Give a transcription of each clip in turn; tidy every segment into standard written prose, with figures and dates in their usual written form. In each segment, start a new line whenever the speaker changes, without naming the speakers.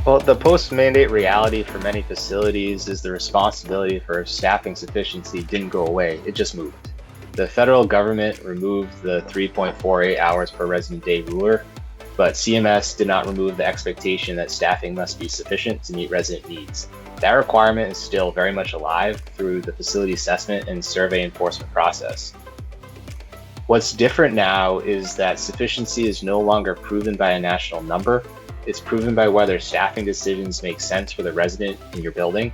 Well, the post-mandate reality for many facilities is the responsibility for staffing sufficiency didn't go away, it just moved. The federal government removed the 3.48 hours per resident day ruler, but CMS did not remove the expectation that staffing must be sufficient to meet resident needs. That requirement is still very much alive through the facility assessment and survey enforcement process. What's different now is that sufficiency is no longer proven by a national number. It's proven by whether staffing decisions make sense for the resident in your building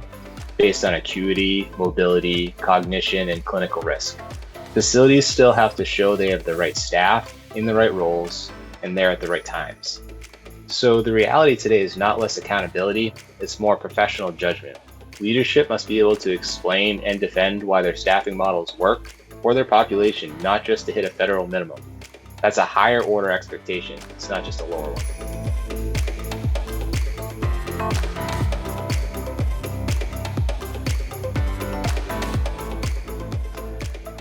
based on acuity, mobility, cognition, and clinical risk. Facilities still have to show they have the right staff in the right roles and there at the right times. So the reality today is not less accountability, it's more professional judgment. Leadership must be able to explain and defend why their staffing models work for their population, not just to hit a federal minimum. That's a higher order expectation, it's not just a lower one.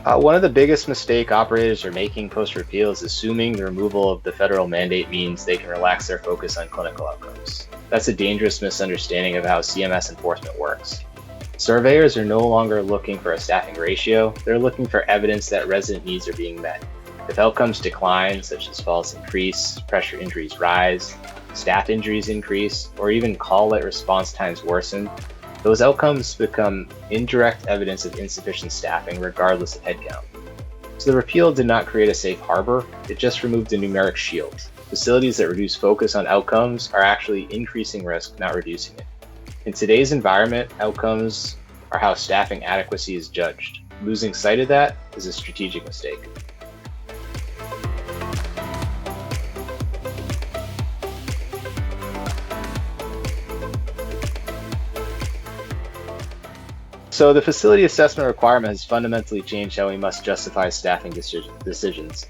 One of the biggest mistakes operators are making post-repeal is assuming the removal of the federal mandate means they can relax their focus on clinical outcomes. That's a dangerous misunderstanding of how CMS enforcement works. Surveyors are no longer looking for a staffing ratio, they're looking for evidence that resident needs are being met. If outcomes decline, such as falls increase, pressure injuries rise, staff injuries increase, or even call-out response times worsen, those outcomes become indirect evidence of insufficient staffing regardless of headcount. So the repeal did not create a safe harbor, it just removed a numeric shield. Facilities that reduce focus on outcomes are actually increasing risk, not reducing it. In today's environment, outcomes are how staffing adequacy is judged. Losing sight of that is a strategic mistake. So the facility assessment requirement has fundamentally changed how we must justify staffing decisions.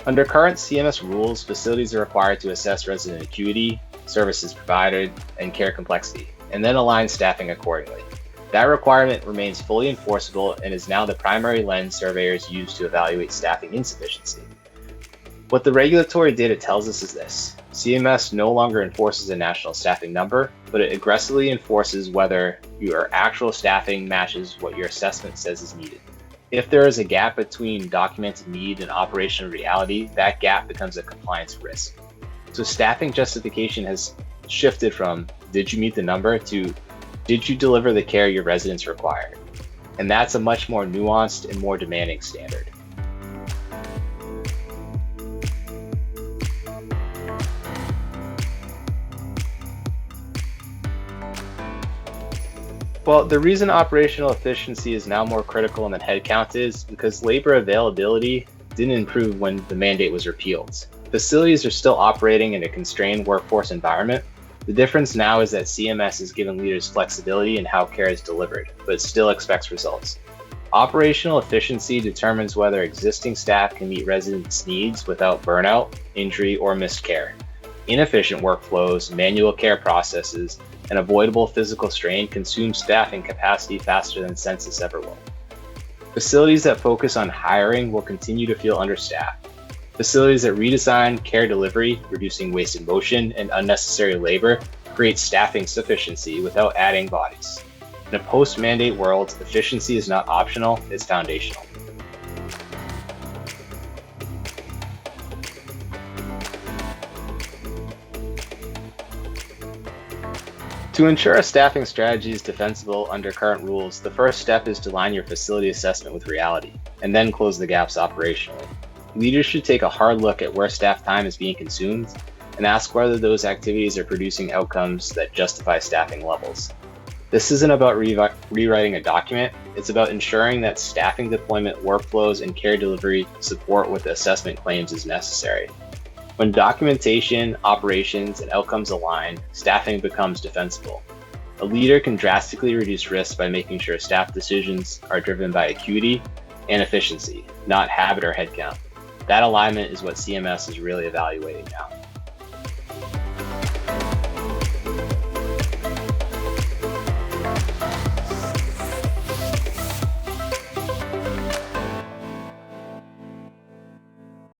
Under current CMS rules, facilities are required to assess resident acuity, services provided, and care complexity, and then align staffing accordingly. That requirement remains fully enforceable and is now the primary lens surveyors use to evaluate staffing insufficiency. What the regulatory data tells us is this: CMS no longer enforces a national staffing number, but it aggressively enforces whether your actual staffing matches what your assessment says is needed. If there is a gap between documented need and operational reality, that gap becomes a compliance risk. So staffing justification has shifted from did you meet the number to did you deliver the care your residents require? And that's a much more nuanced and more demanding standard. Well, the reason operational efficiency is now more critical than headcount is because labor availability didn't improve when the mandate was repealed. Facilities are still operating in a constrained workforce environment. The difference now is that CMS has given leaders flexibility in how care is delivered, but still expects results. Operational efficiency determines whether existing staff can meet residents' needs without burnout, injury, or missed care. Inefficient workflows, manual care processes, and avoidable physical strain consume staffing capacity faster than census ever will. Facilities that focus on hiring will continue to feel understaffed. Facilities that redesign care delivery, reducing wasted motion and unnecessary labor, create staffing sufficiency without adding bodies. In a post-mandate world, efficiency is not optional, it's foundational. To ensure a staffing strategy is defensible under current rules, the first step is to align your facility assessment with reality, and then close the gaps operationally. Leaders should take a hard look at where staff time is being consumed and ask whether those activities are producing outcomes that justify staffing levels. This isn't about rewriting a document, it's about ensuring that staffing deployment workflows and care delivery support what the assessment claims is necessary. When documentation, operations, and outcomes align, staffing becomes defensible. A leader can drastically reduce risk by making sure staff decisions are driven by acuity and efficiency, not habit or headcount. That alignment is what CMS is really evaluating now.